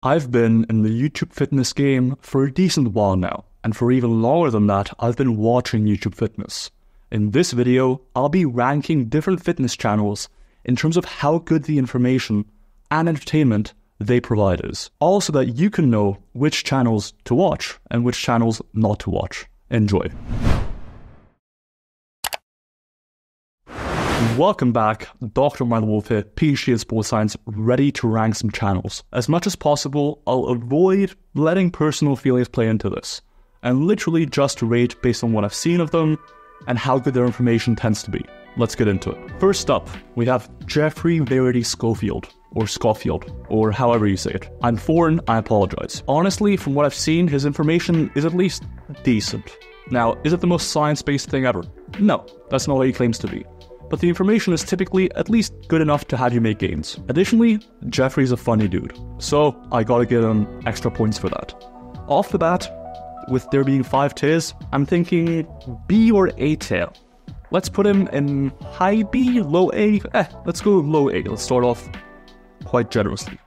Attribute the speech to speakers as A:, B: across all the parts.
A: I've been in the YouTube fitness game for a decent while now, and for even longer than that, I've been watching YouTube fitness. In this video, I'll be ranking different fitness channels in terms of how good the information and entertainment they provide is. All so that you can know which channels to watch and which channels not to watch. Enjoy. Welcome back, Dr. Milo Wolf here, PhD in Sports Science, ready to rank some channels. As much as possible, I'll avoid letting personal feelings play into this, and literally just rate based on what I've seen of them and how good their information tends to be. Let's get into it. First up, we have Jeffrey Verity Schofield, or however you say it. I'm foreign, I apologize. Honestly, from what I've seen, his information is at least decent. Now, is it the most science-based thing ever? No, that's not what he claims to be. But the information is typically at least good enough to have you make gains. Additionally, Jeffrey's a funny dude, so I gotta give him extra points for that. Off the bat, with there being 5 tiers, I'm thinking B or A tier. Let's put him in high B, low A. Let's go low A. Let's start off quite generously.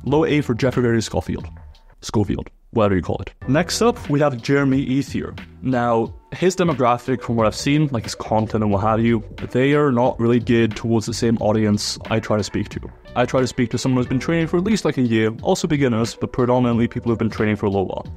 A: Low A for Jeffrey Verity Schofield, whatever you call it. Next up, we have Jeremy Ethier. Now, his demographic, from what I've seen, like his content and what have you, they are not really geared towards the same audience I try to speak to. I try to speak to someone who's been training for at least like a year, also beginners, but predominantly people who've been training for a little while.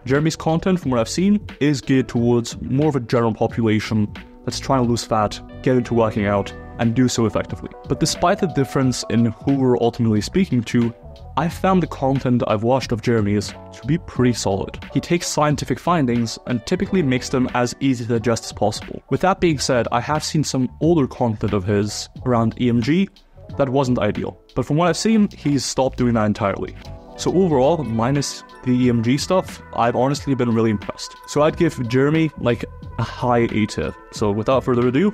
A: Jeremy's content, from what I've seen, is geared towards more of a general population that's trying to lose fat, get into working out, and do so effectively. But despite the difference in who we're ultimately speaking to, I've found the content I've watched of Jeremy's to be pretty solid. He takes scientific findings and typically makes them as easy to digest as possible. With that being said, I have seen some older content of his around EMG that wasn't ideal. But from what I've seen, he's stopped doing that entirely. So overall, minus the EMG stuff, I've honestly been really impressed. So I'd give Jeremy like a high A tier. So without further ado,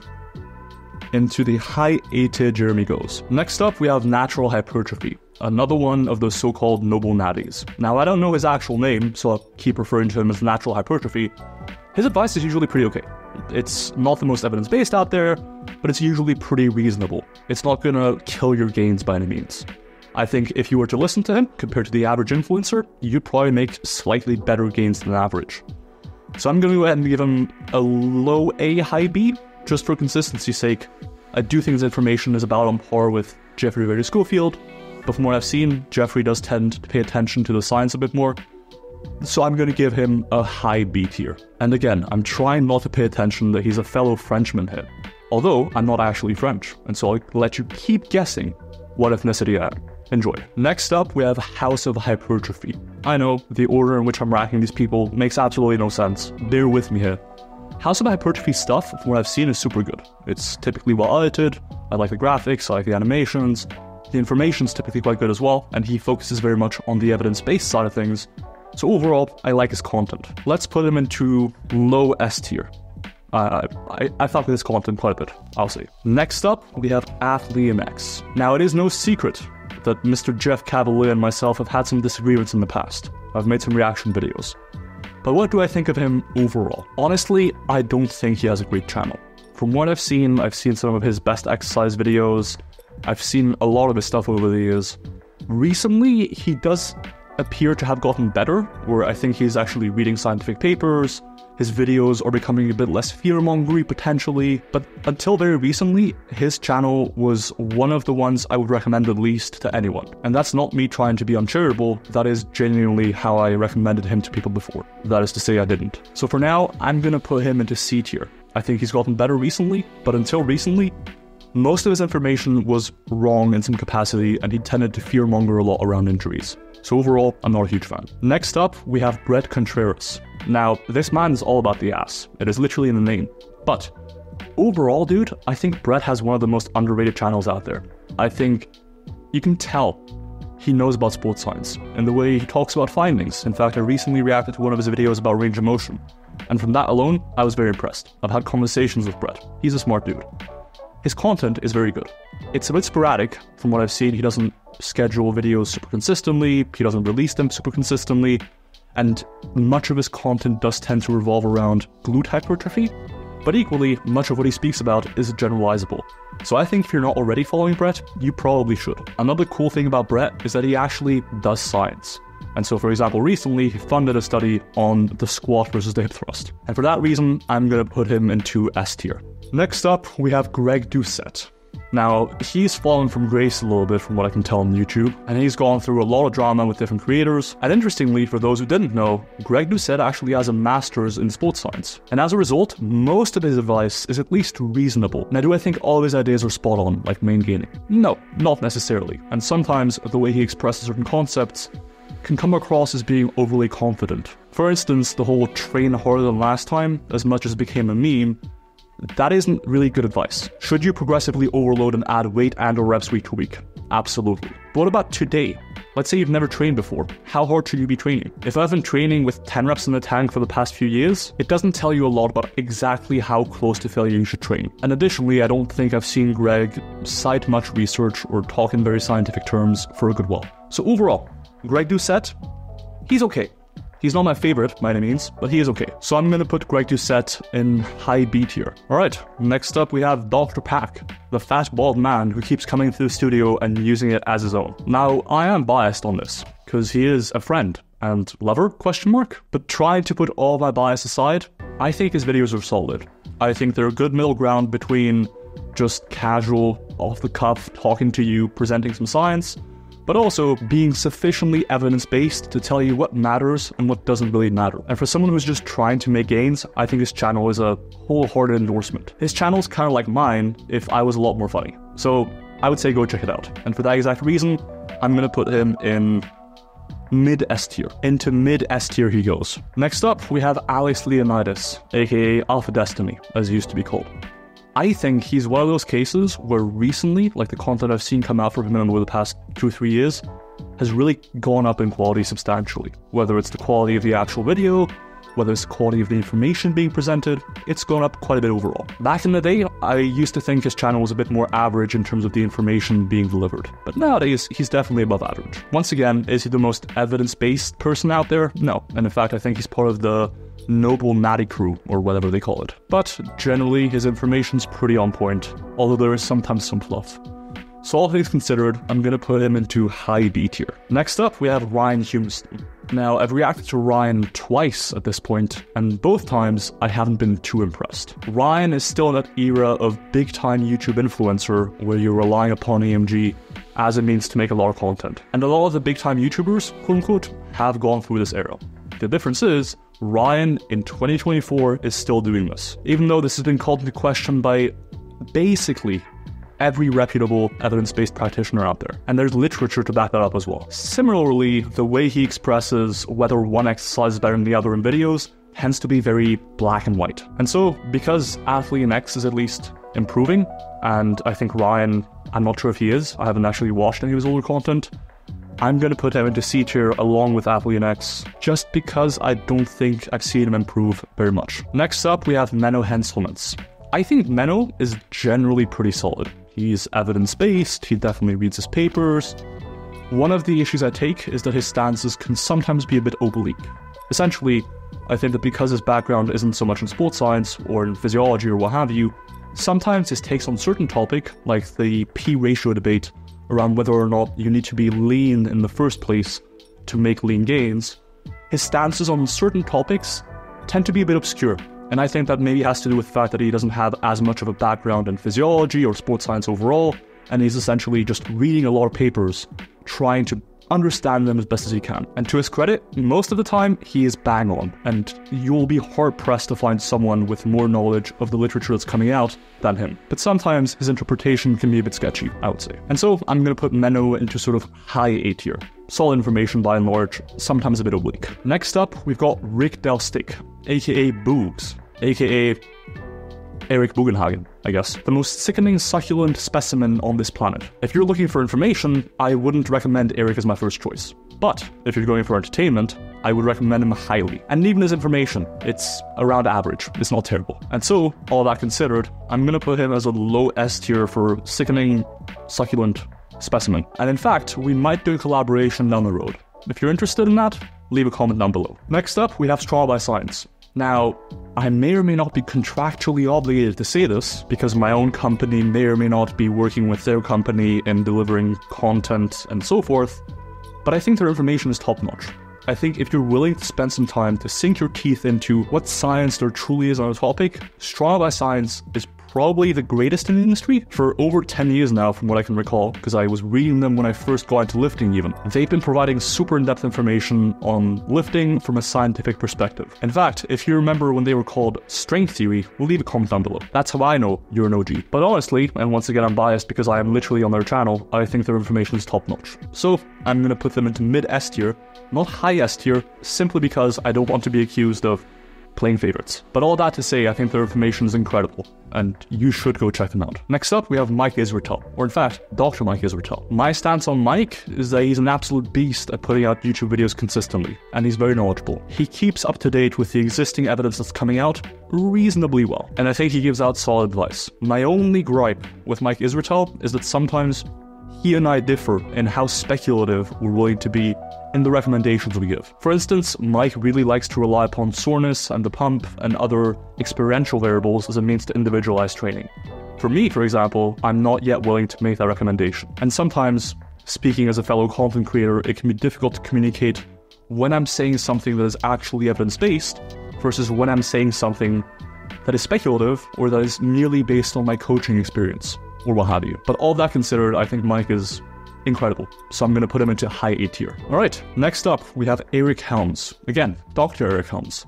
A: into the high A tier Jeremy goes. Next up, we have Natural Hypertrophy, another one of those so-called noble natties. Now, I don't know his actual name, so I'll keep referring to him as Natural Hypertrophy. His advice is usually pretty okay. It's not the most evidence-based out there, but it's usually pretty reasonable. It's not gonna kill your gains by any means. I think if you were to listen to him, compared to the average influencer, you'd probably make slightly better gains than average. So I'm gonna go ahead and give him a low A, high B, just for consistency's sake. I do think his information is about on par with Jeffrey Verity Schofield, but from what I've seen, Jeffrey does tend to pay attention to the science a bit more, so I'm going to give him a high B tier. And again, I'm trying not to pay attention that he's a fellow Frenchman here, although I'm not actually French, and so I'll let you keep guessing what ethnicity I am. Enjoy. Next up, we have House of Hypertrophy. I know, the order in which I'm ranking these people makes absolutely no sense. Bear with me here. House of Hypertrophy stuff, from what I've seen, is super good. It's typically well edited, I like the graphics, I like the animations, the information's typically quite good as well, and he focuses very much on the evidence-based side of things. So overall, I like his content. Let's put him into low S tier. I fuck with his content quite a bit, I'll say. Next up, we have Athlex. Now, it is no secret that Mr. Jeff Cavalier and myself have had some disagreements in the past. I've made some reaction videos. But what do I think of him overall? Honestly, I don't think he has a great channel. From what I've seen some of his best exercise videos. I've seen a lot of his stuff over the years. Recently, he does appear to have gotten better, where I think he's actually reading scientific papers. His videos are becoming a bit less fear-mongery, potentially. But until very recently, his channel was one of the ones I would recommend the least to anyone. And that's not me trying to be uncharitable, that is genuinely how I recommended him to people before. That is to say I didn't. So for now, I'm gonna put him into C tier. I think he's gotten better recently, but until recently, most of his information was wrong in some capacity, and he tended to fearmonger a lot around injuries. So overall, I'm not a huge fan. Next up, we have Brett Contras. Now, this man is all about the ass. It is literally in the name. But overall, dude, I think Brett has one of the most underrated channels out there. I think you can tell he knows about sports science and the way he talks about findings. In fact, I recently reacted to one of his videos about range of motion, and from that alone, I was very impressed. I've had conversations with Brett. He's a smart dude. His content is very good. It's a bit sporadic. From what I've seen, he doesn't schedule videos super consistently, he doesn't release them super consistently, and much of his content does tend to revolve around glute hypertrophy, but equally, much of what he speaks about is generalizable. So I think if you're not already following Brett, you probably should. Another cool thing about Brett is that he actually does science. And so, for example, recently he funded a study on the squat versus the hip thrust. And for that reason, I'm going to put him into S tier. Next up, we have Greg Doucette. Now, he's fallen from grace a little bit from what I can tell on YouTube, and he's gone through a lot of drama with different creators. And interestingly, for those who didn't know, Greg Doucette actually has a master's in sports science. And as a result, most of his advice is at least reasonable. Now, do I think all of his ideas are spot on, like main gaining? No, not necessarily. And sometimes the way he expresses certain concepts can come across as being overly confident. For instance, the whole train harder than last time, as much as it became a meme, that isn't really good advice. Should you progressively overload and add weight and or reps week to week? Absolutely. But what about today? Let's say you've never trained before. How hard should you be training? If I've been training with 10 reps in the tank for the past few years, it doesn't tell you a lot about exactly how close to failure you should train. And additionally, I don't think I've seen Greg cite much research or talk in very scientific terms for a good while. So overall, Greg Doucette, he's okay. He's not my favorite by any means, but he is okay. So I'm going to put Greg Doucette in high B tier. Alright, next up we have Dr. Pack, the fat bald man who keeps coming to the studio and using it as his own. Now, I am biased on this, because he is a friend and lover, ? But trying to put all my bias aside, I think his videos are solid. I think they're a good middle ground between just casual, off-the-cuff, talking to you, presenting some science, but also being sufficiently evidence-based to tell you what matters and what doesn't really matter. And for someone who's just trying to make gains, I think his channel is a wholehearted endorsement. His channel's kind of like mine if I was a lot more funny. So I would say go check it out. And for that exact reason, I'm going to put him in mid-S tier. Into mid-S tier he goes. Next up, we have Alex Leonidas, aka Alpha Destiny, as he used to be called. I think he's one of those cases where recently, like the content I've seen come out from him over the past 2 or 3 years, has really gone up in quality substantially. Whether it's the quality of the actual video, whether it's the quality of the information being presented, it's gone up quite a bit overall. Back in the day, I used to think his channel was a bit more average in terms of the information being delivered. But nowadays, he's definitely above average. Once again, is he the most evidence-based person out there? No. And in fact, I think he's part of the noble natty crew, or whatever they call it. But generally, his information's pretty on point, although there is sometimes some fluff. So all things considered, I'm going to put him into high B tier. Next up, we have Ryan Humiston. Now, I've reacted to Ryan twice at this point, and both times I haven't been too impressed. Ryan is still in that era of big-time YouTube influencer where you're relying upon AMG as a means to make a lot of content. And a lot of the big-time YouTubers, quote-unquote, have gone through this era. The difference is, Ryan in 2024 is still doing this, even though this has been called into question by basically every reputable evidence-based practitioner out there. And there's literature to back that up as well. Similarly, the way he expresses whether one exercise is better than the other in videos tends to be very black and white. And so, because Athlex is at least improving, and I think Ryan, I'm not sure if he is, I haven't actually watched any of his older content, I'm going to put him into C tier along with Athlex, just because I don't think I've seen him improve very much. Next up, we have Meso Hand. I think Meso is generally pretty solid. He's evidence-based, he definitely reads his papers. One of the issues I take is that his stances can sometimes be a bit oblique. Essentially, I think that because his background isn't so much in sports science or in physiology or what have you, sometimes his takes on certain topic, like the P ratio debate, around whether or not you need to be lean in the first place to make lean gains, his stances on certain topics tend to be a bit obscure. And I think that maybe has to do with the fact that he doesn't have as much of a background in physiology or sports science overall, and he's essentially just reading a lot of papers, trying to understand them as best as he can. And to his credit, most of the time, he is bang on, and you'll be hard-pressed to find someone with more knowledge of the literature that's coming out than him. But sometimes his interpretation can be a bit sketchy, I would say. And so I'm going to put Meso into sort of high A tier. Solid information by and large, sometimes a bit oblique. Next up, we've got Rick Del Stick, aka Boobs, aka Eric Bugenhagen, I guess. The most sickening succulent specimen on this planet. If you're looking for information, I wouldn't recommend Eric as my first choice. But if you're going for entertainment, I would recommend him highly. And even his information, it's around average. It's not terrible. And so, all that considered, I'm gonna put him as a low S tier for sickening, succulent specimen. And in fact, we might do a collaboration down the road. If you're interested in that, leave a comment down below. Next up, we have Straw by Science. Now, I may or may not be contractually obligated to say this, because my own company may or may not be working with their company in delivering content and so forth, but I think their information is top-notch. I think if you're willing to spend some time to sink your teeth into what science there truly is on a topic, Strong by Science is probably the greatest in the industry for over 10 years now, from what I can recall, because I was reading them when I first got into lifting even. They've been providing super in-depth information on lifting from a scientific perspective. In fact, if you remember when they were called Strength Theory, we'll leave a comment down below. That's how I know you're an OG. But honestly, and once again I'm biased because I am literally on their channel, I think their information is top-notch. So I'm going to put them into mid-S tier, not high-S tier, simply because I don't want to be accused of playing favorites. But all that to say, I think their information is incredible, and you should go check them out. Next up, we have Mike Israetel, or in fact, Dr. Mike Israetel. My stance on Mike is that he's an absolute beast at putting out YouTube videos consistently, and he's very knowledgeable. He keeps up to date with the existing evidence that's coming out reasonably well, and I think he gives out solid advice. My only gripe with Mike Israetel is that sometimes he and I differ in how speculative we're willing to be in the recommendations we give. For instance, Mike really likes to rely upon soreness and the pump and other experiential variables as a means to individualize training. For me, for example, I'm not yet willing to make that recommendation. And sometimes, speaking as a fellow content creator, it can be difficult to communicate when I'm saying something that is actually evidence-based versus when I'm saying something that is speculative or that is merely based on my coaching experience, or what have you. But all that considered, I think Mike is incredible, so I'm going to put him into high A tier. Alright, next up we have Eric Helms. Again, Dr. Eric Helms.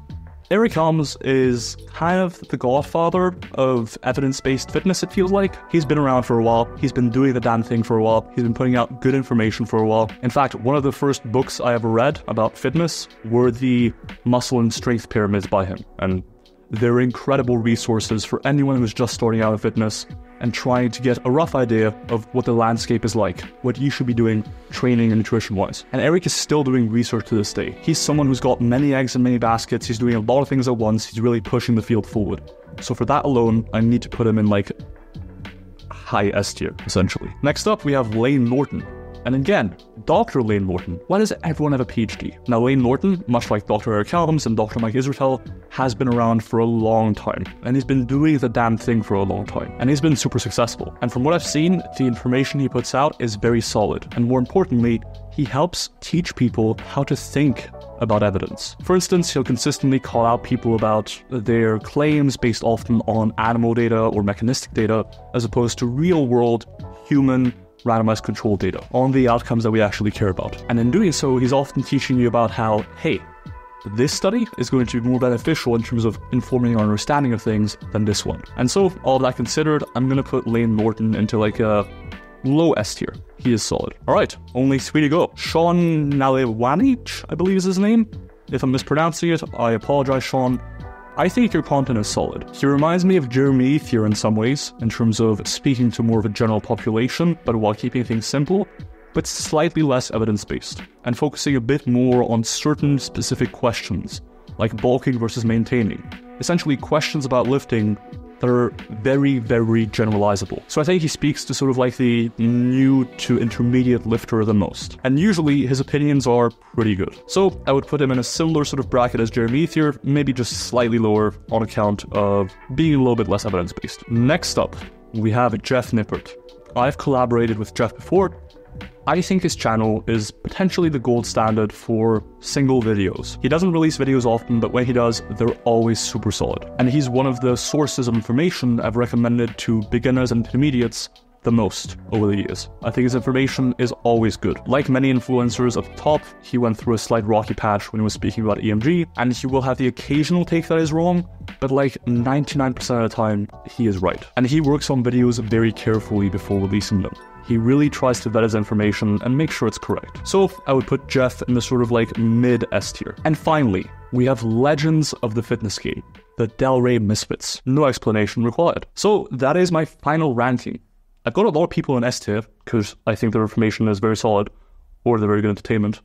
A: Eric Helms is kind of the godfather of evidence-based fitness, it feels like. He's been around for a while, he's been doing the damn thing for a while, he's been putting out good information for a while. In fact, one of the first books I ever read about fitness were the Muscle and Strength Pyramids by him, and they're incredible resources for anyone who's just starting out in fitness and trying to get a rough idea of what the landscape is like, what you should be doing training and nutrition-wise. And Eric is still doing research to this day. He's someone who's got many eggs in many baskets, he's doing a lot of things at once, he's really pushing the field forward. So for that alone, I need to put him in like high S tier, essentially. Next up, we have Lane Norton. And again, Dr. Lane Norton. Why does everyone have a PhD? Now, Lane Norton, much like Dr. Eric Helms and Dr. Mike Israetel, has been around for a long time. And he's been doing the damn thing for a long time. And he's been super successful. And from what I've seen, the information he puts out is very solid. And more importantly, he helps teach people how to think about evidence. For instance, he'll consistently call out people about their claims based often on animal data or mechanistic data, as opposed to real-world, human, randomized control data on the outcomes that we actually care about. And in doing so, he's often teaching you about how, hey, this study is going to be more beneficial in terms of informing our understanding of things than this one. And so, all that considered, I'm going to put Lane Norton into like a low S tier. He is solid. Alright, only 3 to go. Sean Nalewanich, I believe is his name. If I'm mispronouncing it, I apologize, Sean. I think your content is solid. He reminds me of Jeremy Ethier in some ways, in terms of speaking to more of a general population, but while keeping things simple, but slightly less evidence-based, and focusing a bit more on certain specific questions, like bulking versus maintaining. Essentially questions about lifting that are very, very generalizable. So I think he speaks to sort of like the new to intermediate lifter the most. And usually his opinions are pretty good. So I would put him in a similar sort of bracket as Jeremy Ethier, maybe just slightly lower on account of being a little bit less evidence-based. Next up, we have Jeff Nippert. I've collaborated with Jeff before. I think his channel is potentially the gold standard for single videos. He doesn't release videos often, but when he does, they're always super solid. And he's one of the sources of information I've recommended to beginners and intermediates the most over the years. I think his information is always good. Like many influencers at the top, he went through a slight rocky patch when he was speaking about EMG, and he will have the occasional take that is wrong, but like 99% of the time, he is right. And he works on videos very carefully before releasing them. He really tries to vet his information and make sure it's correct. So I would put Jeff in the sort of like mid-S tier. And finally, we have legends of the fitness game, the Delray Misfits. No explanation required. So that is my final ranking. I've got a lot of people in S tier because I think their information is very solid or they're very good entertainment.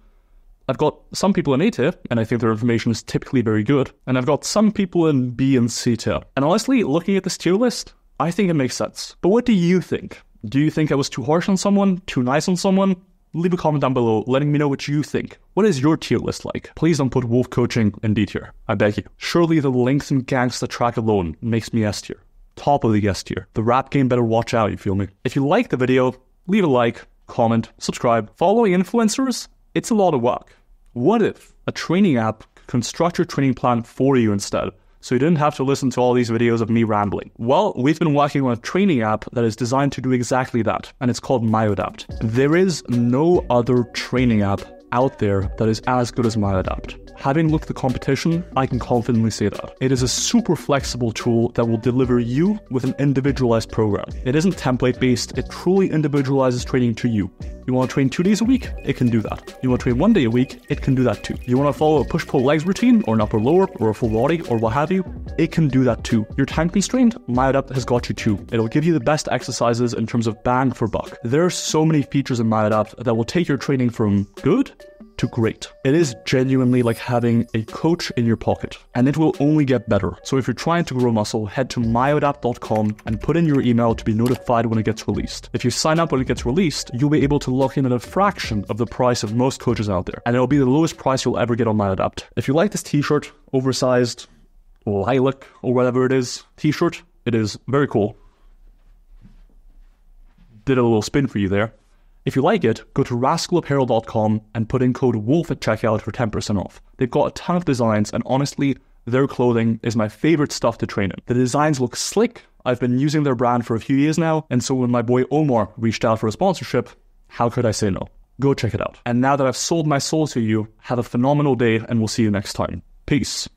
A: I've got some people in A tier and I think their information is typically very good. And I've got some people in B and C tier. And honestly, looking at this tier list, I think it makes sense. But what do you think? Do you think I was too harsh on someone? Too nice on someone? Leave a comment down below letting me know what you think. What is your tier list like? Please don't put Wolf Coaching in D tier. I beg you. Surely the length and gangsta track alone makes me S tier. Top of the S tier. The rap game better watch out, you feel me? If you like the video, leave a like, comment, subscribe. Following influencers It's a lot of work. What if a training app could construct your training plan for you instead, so you didn't have to listen to all these videos of me rambling? Well, we've been working on a training app that is designed to do exactly that, and it's called MyoAdapt. There is no other training app out there that is as good as MyoAdapt. Having looked at the competition, I can confidently say that. It is a super flexible tool that will deliver you with an individualized program. It isn't template-based, it truly individualizes training to you. You want to train 2 days a week? It can do that. You want to train 1 day a week? It can do that too. You want to follow a push-pull legs routine, or an upper-lower, or a full body, or what have you? It can do that too. You're time constrained? MyoAdapt has got you too. It'll give you the best exercises in terms of bang for buck. There are so many features in MyoAdapt that will take your training from good to great. It is genuinely like having a coach in your pocket, and it will only get better. So if you're trying to grow muscle, head to myoadapt.com and put in your email to be notified when it gets released. If you sign up when it gets released, you'll be able to lock in at a fraction of the price of most coaches out there, and it'll be the lowest price you'll ever get on MyoAdapt. If you like this t-shirt, oversized, lilac, or whatever it is, t-shirt, it is very cool. Did a little spin for you there. If you like it, go to rascalapparel.com and put in code WOLF at checkout for 10% off. They've got a ton of designs, and honestly, their clothing is my favorite stuff to train in. The designs look slick. I've been using their brand for a few years now, and so when my boy Omar reached out for a sponsorship, how could I say no? Go check it out. And now that I've sold my soul to you, have a phenomenal day, and we'll see you next time. Peace.